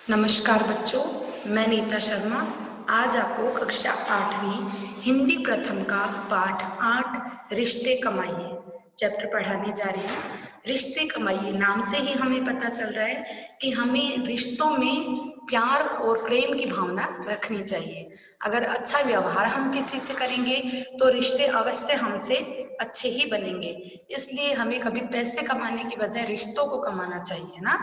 नमस्कार बच्चों, मैं नीता शर्मा आज आपको कक्षा 8वीं हिंदी प्रथम का पाठ 8 रिश्ते कमाइए चैप्टर पढ़ाने जा रही हूँ। रिश्ते कमाइए नाम से ही हमें पता चल रहा है कि हमें रिश्तों में प्यार और प्रेम की भावना रखनी चाहिए। अगर अच्छा व्यवहार हम किसी से करेंगे तो रिश्ते अवश्य हमसे अच्छे ही बनेंगे। इसलिए हमें कभी पैसे कमाने की बजाय रिश्तों को कमाना चाहिए ना।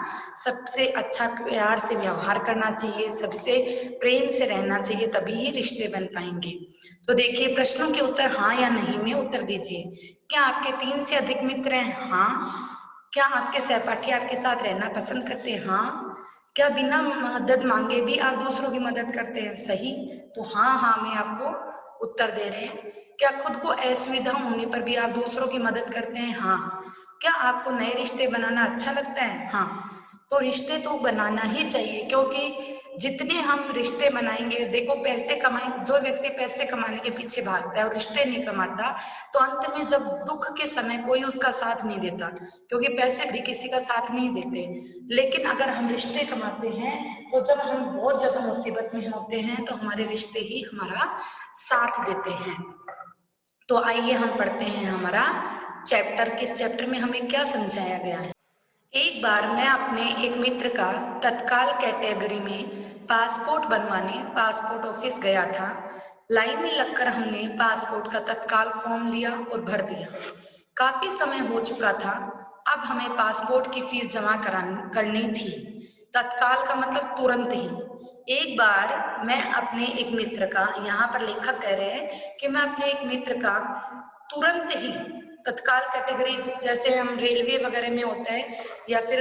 सबसे अच्छा प्यार से व्यवहार करना चाहिए, सबसे प्रेम से रहना चाहिए, तभी ही रिश्ते बन पाएंगे। तो देखिए प्रश्नों के उत्तर हाँ या नहीं में उत्तर दीजिए। क्या आपके 3 से अधिक मित्र हैं? हाँ। क्या आपके सहपाठी आपके साथ रहना पसंद करते हैं? हाँ। क्या बिना मदद मांगे भी आप दूसरों की मदद करते हैं? सही। तो हाँ में आपको उत्तर दे रहे हैं। क्या खुद को असुविधा होने पर भी आप दूसरों की मदद करते हैं? हाँ। क्या आपको नए रिश्ते बनाना अच्छा लगता है? हाँ। तो रिश्ते तो बनाना ही चाहिए, क्योंकि जितने हम रिश्ते बनाएंगे, देखो पैसे कमाएं, जो व्यक्ति पैसे कमाने के पीछे भागता है और रिश्ते नहीं कमाता, तो अंत में जब दुख के समय कोई उसका साथ नहीं देता, क्योंकि पैसे भी किसी का साथ नहीं देते। लेकिन अगर हम रिश्ते कमाते हैं तो जब हम बहुत ज्यादा मुसीबत में होते हैं तो हमारे रिश्ते ही हमारा साथ देते हैं। तो आइए हम पढ़ते हैं हमारा चैप्टर। किस चैप्टर में हमें क्या समझाया गया है। एक बार मैं अपने एक मित्र का तत्काल कैटेगरी में पासपोर्ट बनवाने पासपोर्ट ऑफिस गया था। लाइन में लगकर हमने पासपोर्ट का तत्काल फॉर्म लिया और भर दिया। काफी समय हो चुका था। अब हमें पासपोर्ट की फीस जमा करनी थी। तत्काल का मतलब तुरंत ही। एक बार मैं अपने एक मित्र का, यहाँ पर लेखक कह रहे हैं कि मैं अपने एक मित्र का तुरंत ही, तत्काल कैटेगरी जैसे हम रेलवे वगैरह में होता है, या फिर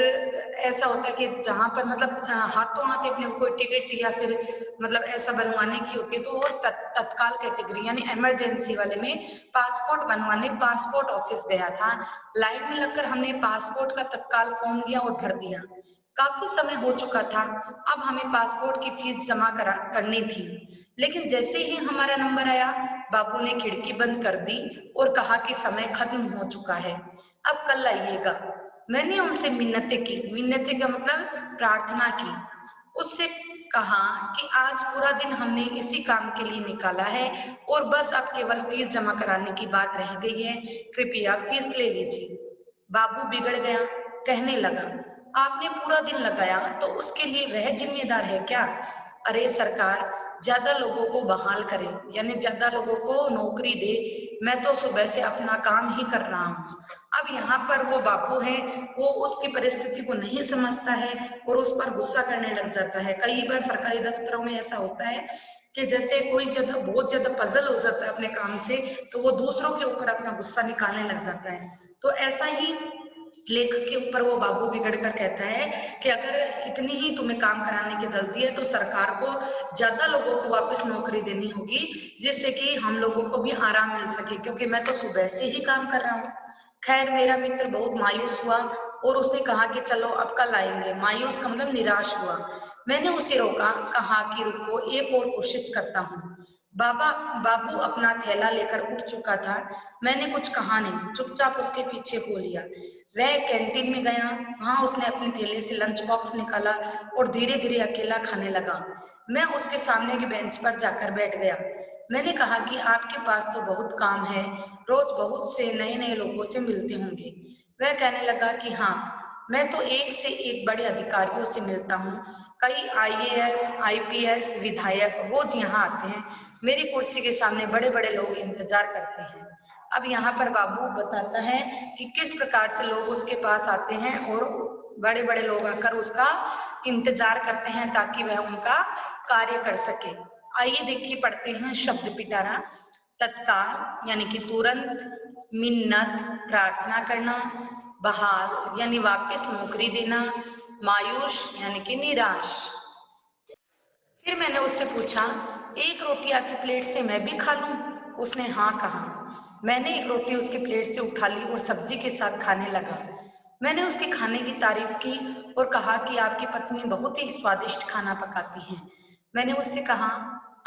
ऐसा होता है कि जहाँ पर मतलब हाथों हाथ अपने कोई टिकट या फिर मतलब ऐसा बनवाने की होती है, तो वो तत्काल कैटेगरी यानी इमरजेंसी वाले में पासपोर्ट बनवाने पासपोर्ट ऑफिस गया था। लाइन में लगकर हमने पासपोर्ट का तत्काल फॉर्म लिया और भर दिया। काफी समय हो चुका था। अब हमें पासपोर्ट की फीस जमा करनी थी। लेकिन जैसे ही हमारा नंबर आया, बाबू ने खिड़की बंद कर दी और कहा कि समय खत्म हो चुका है, अब कल आइएगा। मैंने उनसे मिन्नतें की, मिन्नतें का मतलब प्रार्थना की। उससे कहा कि आज पूरा दिन हमने इसी काम के लिए निकाला है और बस अब केवल फीस जमा कराने की बात रह गई है, कृपया फीस ले लीजिए। बाबू बिगड़ गया, कहने लगा, आपने पूरा दिन लगाया तो उसके लिए वह जिम्मेदार है क्या? अरे सरकार, ज्यादा लोगों को बहाल करे, यानी ज्यादा लोगों को नौकरी दे। मैं तो सुबह से अपना काम ही कर रहा हूँ। अब यहाँ पर वो बापू है, वो उसकी परिस्थिति को नहीं समझता है और उस पर गुस्सा करने लग जाता है। कई बार सरकारी दफ्तरों में ऐसा होता है कि जैसे कोई बहुत ज्यादा पजल हो जाता है अपने काम से, तो वो दूसरों के ऊपर अपना गुस्सा निकालने लग जाता है। तो ऐसा ही लेखक के ऊपर वो बाबू बिगड़ कर कहता है कि अगर इतनी ही तुम्हें काम कराने की जल्दी है तो सरकार को ज्यादा लोगों को वापस नौकरी देनी होगी, जिससे कि हम लोगों को भी आराम मिल सके, क्योंकि मैं तो सुबह से ही काम कर रहा हूँ। खैर मेरा मित्र बहुत मायूस हुआ और उसने कहा कि चलो अब कल आएंगे। मायूस का मतलब निराश हुआ। मैंने उसे रोका, कहा कि रुको, एक और कोशिश करता हूँ। बाबू अपना थैला लेकर उठ चुका था। मैंने कुछ कहा नहीं, चुपचाप उसके पीछे हो लिया। वह कैंटीन में गया। वहां उसने अपने थैले से लंच बॉक्स निकाला और धीरे धीरे अकेला खाने लगा। मैं उसके सामने की बेंच पर जाकर बैठ गया। मैंने कहा कि आपके पास तो बहुत काम है, रोज बहुत से नए नए लोगों से मिलते होंगे। वह कहने लगा कि हाँ, मैं तो एक से एक बड़े अधिकारियों से मिलता हूँ। कई आईएएस, आईपीएस, विधायक रोज यहाँ आते हैं। मेरी कुर्सी के सामने बड़े बड़े लोग इंतजार करते हैं। अब यहाँ पर बाबू बताता है कि किस प्रकार से लोग उसके पास आते हैं और बड़े बड़े लोग आकर उसका इंतजार करते हैं ताकि वह उनका कार्य कर सके। आइए देखिए पढ़ते हैं शब्द पिटारा। तत्काल यानी कि तुरंत, मिन्नत प्रार्थना करना, बहाल यानी वापस नौकरी देना, मायूस यानी कि निराश। फिर मैंने उससे पूछा, एक रोटी आपकी प्लेट से मैं भी खा लूं? उसने हाँ कहा। मैंने एक रोटी उसकी प्लेट से उठा ली और सब्जी के साथ खाने लगा। मैंने उसके खाने की तारीफ की और कहा कि आपकी पत्नी बहुत ही स्वादिष्ट खाना पकाती है। मैंने उससे कहा,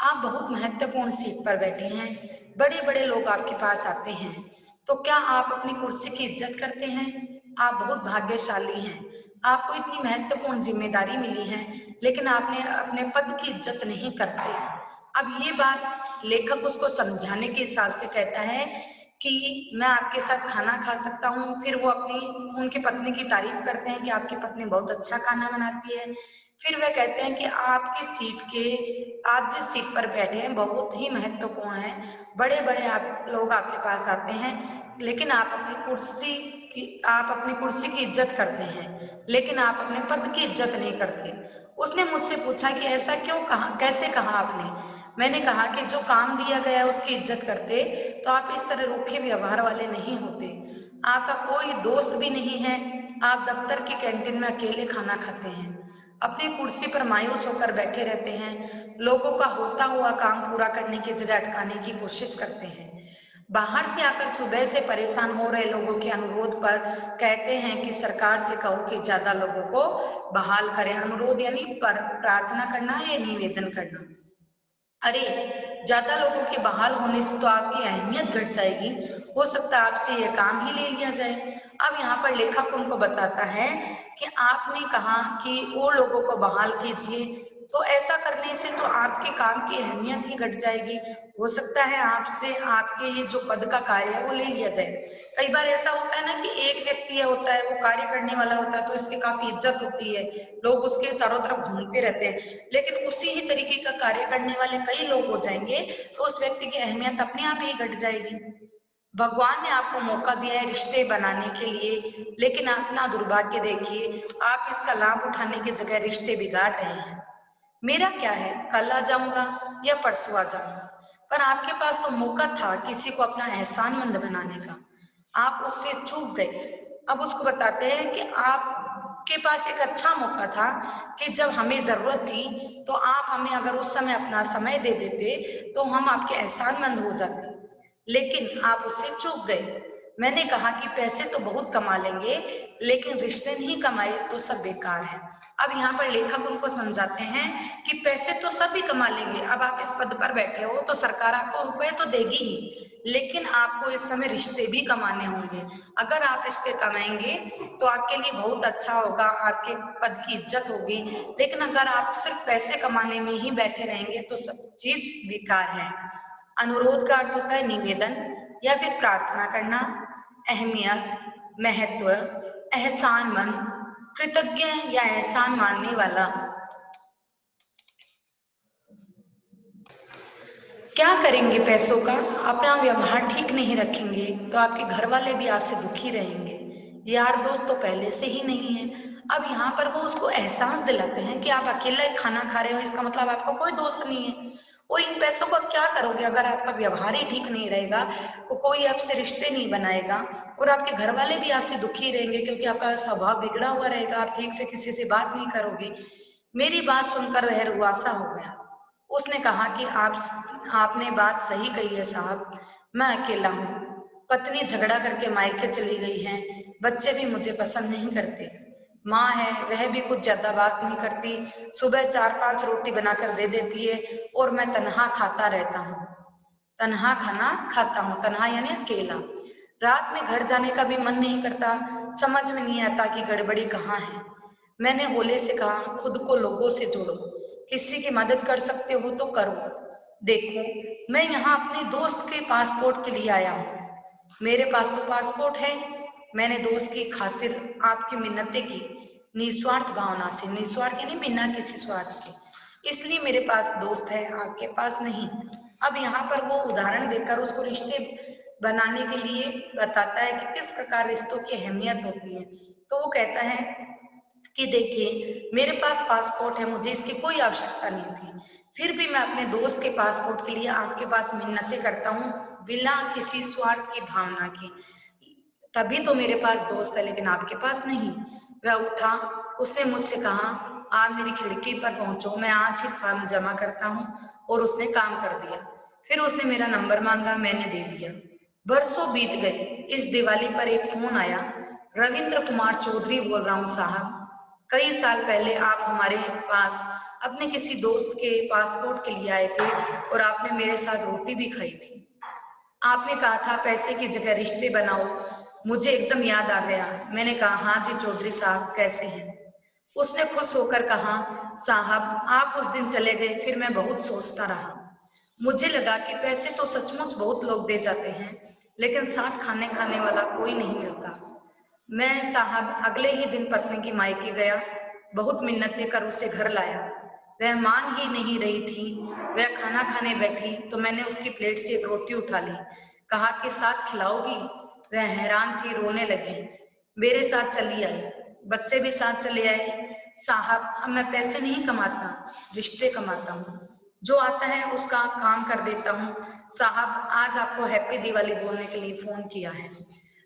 आप बहुत महत्वपूर्ण सीट पर बैठे हैं, बड़े बड़े लोग आपके पास आते हैं, तो क्या आप अपनी कुर्सी की इज्जत करते हैं? आप बहुत भाग्यशाली हैं। आपको इतनी महत्वपूर्ण जिम्मेदारी मिली है, लेकिन आपने अपने पद की इज्जत नहीं करते। अब ये बात लेखक उसको समझाने के हिसाब से कहता है कि मैं आपके साथ खाना खा सकता हूँ। फिर वो उनकी पत्नी की तारीफ करते हैं कि आपकी पत्नी बहुत अच्छा खाना बनाती है। फिर वह कहते हैं कि आप जिस सीट पर बैठे हैं बहुत ही महत्वपूर्ण है। बड़े बड़े आप लोग आपके पास आते हैं, लेकिन आप अपनी कुर्सी की इज्जत करते हैं, लेकिन आप अपने पद की इज्जत नहीं करते। उसने मुझसे पूछा कि ऐसा क्यों कहा, कैसे कहा आपने? मैंने कहा कि जो काम दिया गया है उसकी इज्जत करते तो आप इस तरह रूखे व्यवहार वाले नहीं होते। आपका कोई दोस्त भी नहीं है, आप दफ्तर की कैंटीन में अकेले खाना खाते हैं, अपनी कुर्सी पर मायूस होकर बैठे रहते हैं, लोगों का होता हुआ काम पूरा करने की जगह अटकाने की कोशिश करते हैं। बाहर से आकर सुबह से परेशान हो रहे लोगों के अनुरोध पर कहते हैं कि सरकार से कहो कि ज्यादा लोगों को बहाल करें। अनुरोध यानी प्रार्थना करना या निवेदन करना। अरे, ज्यादा लोगों के बहाल होने से तो आपकी अहमियत घट जाएगी, हो सकता है आपसे यह काम ही ले लिया जाए। अब यहाँ पर लेखक उनको बताता है कि आपने कहा कि वो लोगों को बहाल कीजिए, तो ऐसा करने से तो आपके काम की अहमियत ही घट जाएगी। हो सकता है आपसे आपके ये जो पद का कार्य है वो ले लिया जाए। कई बार ऐसा होता है ना कि एक व्यक्ति होता है, वो कार्य करने वाला होता है तो इसकी काफी इज्जत होती है, लोग उसके चारों तरफ घूमते रहते हैं। लेकिन उसी ही तरीके का कार्य करने वाले कई लोग हो जाएंगे तो उस व्यक्ति की अहमियत अपने आप ही घट जाएगी। भगवान ने आपको मौका दिया है रिश्ते बनाने के लिए, लेकिन अपना दुर्भाग्य देखिए, आप इसका लाभ उठाने की जगह रिश्ते बिगाड़ रहे हैं। मेरा क्या है, कल आ जाऊंगा या परसों आ जाऊंगा, पर आपके पास तो मौका था किसी को अपना एहसानमंद बनाने का, आप उससे चूक गए। अब उसको बताते हैं कि आपके पास एक अच्छा मौका था कि जब हमें जरूरत थी तो आप हमें अगर उस समय अपना समय दे देते तो हम आपके एहसानमंद हो जाते, लेकिन आप उससे चूक गए। मैंने कहा कि पैसे तो बहुत कमा लेंगे, लेकिन रिश्ते नहीं कमाए तो सब बेकार है। अब यहाँ पर लेखक उनको समझाते हैं कि पैसे तो सभी कमा लेंगे, अब आप इस पद पर बैठे हो तो सरकार आपको रुपए तो देगी ही, लेकिन आपको इस समय रिश्ते भी कमाने होंगे। अगर आप रिश्ते कमाएंगे तो आपके लिए बहुत अच्छा होगा, आपके पद की इज्जत होगी। लेकिन अगर आप सिर्फ पैसे कमाने में ही बैठे रहेंगे तो सब चीज बेकार है। अनुरोध का अर्थ होता है निवेदन या फिर प्रार्थना करना, अहमियत, महत्व, एहसानमंद, कृतज्ञ या एहसान मानने वाला। क्या करेंगे पैसों का? अपना व्यवहार ठीक नहीं रखेंगे तो आपके घर वाले भी आपसे दुखी रहेंगे। यार दोस्त तो पहले से ही नहीं है। अब यहाँ पर वो उसको एहसास दिलाते हैं कि आप अकेला खाना खा रहे हो, इसका मतलब आपका कोई दोस्त नहीं है। और इन पैसों का क्या करोगे अगर आपका व्यवहार ही ठीक नहीं रहेगा, तो कोई आपसे रिश्ते नहीं बनाएगा और आपके घर वाले भी आपसे दुखी रहेंगे क्योंकि आपका स्वभाव बिगड़ा हुआ रहेगा, आप ठीक से किसी से बात नहीं करोगे। मेरी बात सुनकर वह रुआसा हो गया। उसने कहा कि आपने बात सही कही है साहब, मैं अकेला हूँ, पत्नी झगड़ा करके मायके चली गई है, बच्चे भी मुझे पसंद नहीं करते, माँ है वह भी कुछ ज्यादा बात नहीं करती, सुबह 4-5 रोटी बनाकर दे देती है और मैं तनहा खाता रहता हूँ। तनहा खाना खाता हूँ, तनहा यानी अकेला। रात में घर जाने का भी मन नहीं करता, समझ में नहीं आता कि गड़बड़ी कहाँ है। मैंने होले से कहा खुद को लोगों से जोड़ो, किसी की मदद कर सकते हो तो करो। देखो मैं यहाँ अपने दोस्त के पासपोर्ट के लिए आया हूँ, मेरे पास तो पासपोर्ट है। मैंने दोस्त की खातिर आपकी मिन्नतें की, निस्वार्थ भावना से, निस्वार्थ यानी बिना किसी स्वार्थ के, इसलिए मेरे पास दोस्त है, आपके पास नहीं। अब यहाँ पर वो उदाहरण देकर उसको रिश्ते बनाने के लिए बताता है कि किस प्रकार रिश्तों की अहमियत होती है। तो वो कहता है कि देखिए मेरे पास पासपोर्ट है, मुझे इसकी कोई आवश्यकता नहीं थी, फिर भी मैं अपने दोस्त के पासपोर्ट के लिए आपके पास मिन्नतें करता हूँ बिना किसी स्वार्थ की भावना की। तभी तो मेरे पास दोस्त है लेकिन आपके पास नहीं। वह उठा, उसने मुझसे कहा आप मेरी खिड़की पर पहुंचो, मैं आज ही फॉर्म जमा करता हूँ, और उसने काम कर दिया। फिर उसने मेरा नंबर मांगा, मैंने दे दिया। बरसों बीत गए, इस दिवाली पर एक फोन आया, रविंद्र कुमार चौधरी बोल रहा हूँ साहब, कई साल पहले आप हमारे पास अपने किसी दोस्त के पासपोर्ट के लिए आए थे और आपने मेरे साथ रोटी भी खाई थी। आपने कहा था पैसे की जगह रिश्ते बनाओ, मुझे एकदम याद आ गया। मैंने कहा हाँ जी चौधरी साहब कैसे हैं? उसने खुश होकर कहा, साहब आप उस दिन चले गए, फिर मैं बहुत सोचता रहा। मुझे लगा कि पैसे तो सचमुच बहुत लोग दे जाते हैं, लेकिन साथ खाने खाने वाला कोई नहीं मिलता। मैं साहब अगले ही दिन पत्नी की मायके गया, बहुत मिन्नतें कर उसे घर लाया। वह मान ही नहीं रही थी। वह खाना खाने बैठी तो मैंने उसकी प्लेट से एक रोटी उठा ली, कहा कि साथ खिलाओगी? वह हैरान थी, रोने लगी, मेरे साथ चली आई। बच्चे भी साथ चले आए। साहब अब मैं पैसे नहीं कमाता, रिश्ते कमाता हूँ। जो आता है उसका काम कर देता हूँ। साहब आज आपको हैप्पी दिवाली बोलने के लिए फोन किया है।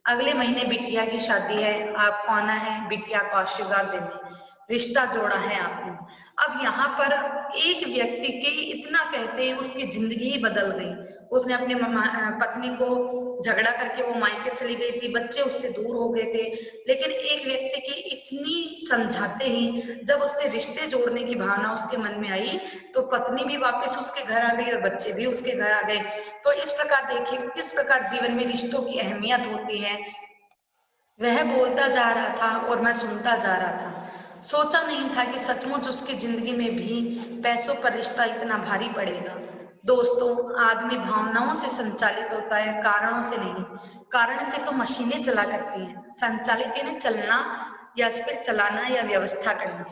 अगले महीने बिटिया की शादी है, आपको आना है बिटिया को आशीर्वाद देने। रिश्ता जोड़ा है आपने। अब यहाँ पर एक व्यक्ति के इतना कहते ही उसकी जिंदगी ही बदल गई। उसने अपने पत्नी को झगड़ा करके वो मायके चली गई थी, बच्चे उससे दूर हो गए थे, लेकिन एक व्यक्ति की इतनी समझाते ही जब उसने रिश्ते जोड़ने की भावना उसके मन में आई, तो पत्नी भी वापस उसके घर आ गई और बच्चे भी उसके घर आ गए। तो इस प्रकार देखिए किस प्रकार जीवन में रिश्तों की अहमियत होती है। वह बोलता जा रहा था और मैं सुनता जा रहा था। सोचा नहीं था कि सचमुच उसकी जिंदगी में भी पैसों पर रिश्ता इतना भारी पड़ेगा। दोस्तों, आदमी भावनाओं से संचालित होता है, कारणों से नहीं। कारण से तो मशीनें चला करती हैं, संचालित यानी चलना या फिर चलाना या व्यवस्था करना।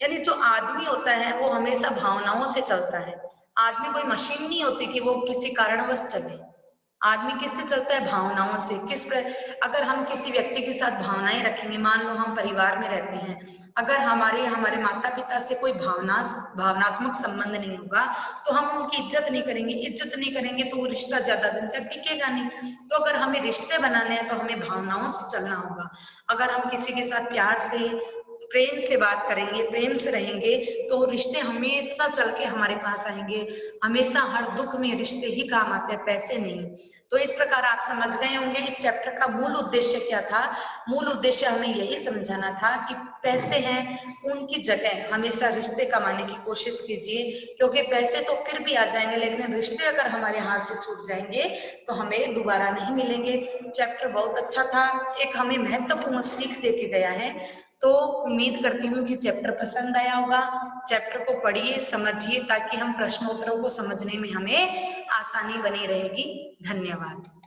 यानी जो आदमी होता है वो हमेशा भावनाओं से चलता है। आदमी कोई मशीन नहीं होती कि वो किसी कारणवश चले। आदमी किससे चलता है? भावनाओं से। अगर हम किसी व्यक्ति के साथ भावनाएं रखेंगे, मान लो हम परिवार में रहते हैं, अगर हमारे हमारे माता पिता से कोई भावनात्मक संबंध नहीं होगा तो हम उनकी इज्जत नहीं करेंगे। इज्जत नहीं करेंगे तो वो रिश्ता ज्यादा दिन तक टिकेगा नहीं। तो अगर हमें रिश्ते बनाने हैं तो हमें भावनाओं से चलना होगा। अगर हम किसी के साथ प्यार से प्रेम से बात करेंगे, प्रेम से रहेंगे, तो रिश्ते हमेशा चल के हमारे पास आएंगे। हमेशा हर दुख में रिश्ते ही काम आते हैं, पैसे नहीं। तो इस प्रकार आप समझ गए होंगे इस चैप्टर का मूल उद्देश्य क्या था। मूल उद्देश्य हमें यही समझाना था कि पैसे हैं, उनकी जगह हमेशा रिश्ते कमाने की कोशिश कीजिए, क्योंकि पैसे तो फिर भी आ जाएंगे, लेकिन रिश्ते अगर हमारे हाथ से छूट जाएंगे तो हमें दोबारा नहीं मिलेंगे। चैप्टर बहुत अच्छा था, एक हमें महत्वपूर्ण सीख दे के गया है। तो उम्मीद करती हूँ कि चैप्टर पसंद आया होगा। चैप्टर को पढ़िए, समझिए, ताकि हम प्रश्नोत्तरों को समझने में हमें आसानी बनी रहेगी। धन्यवाद।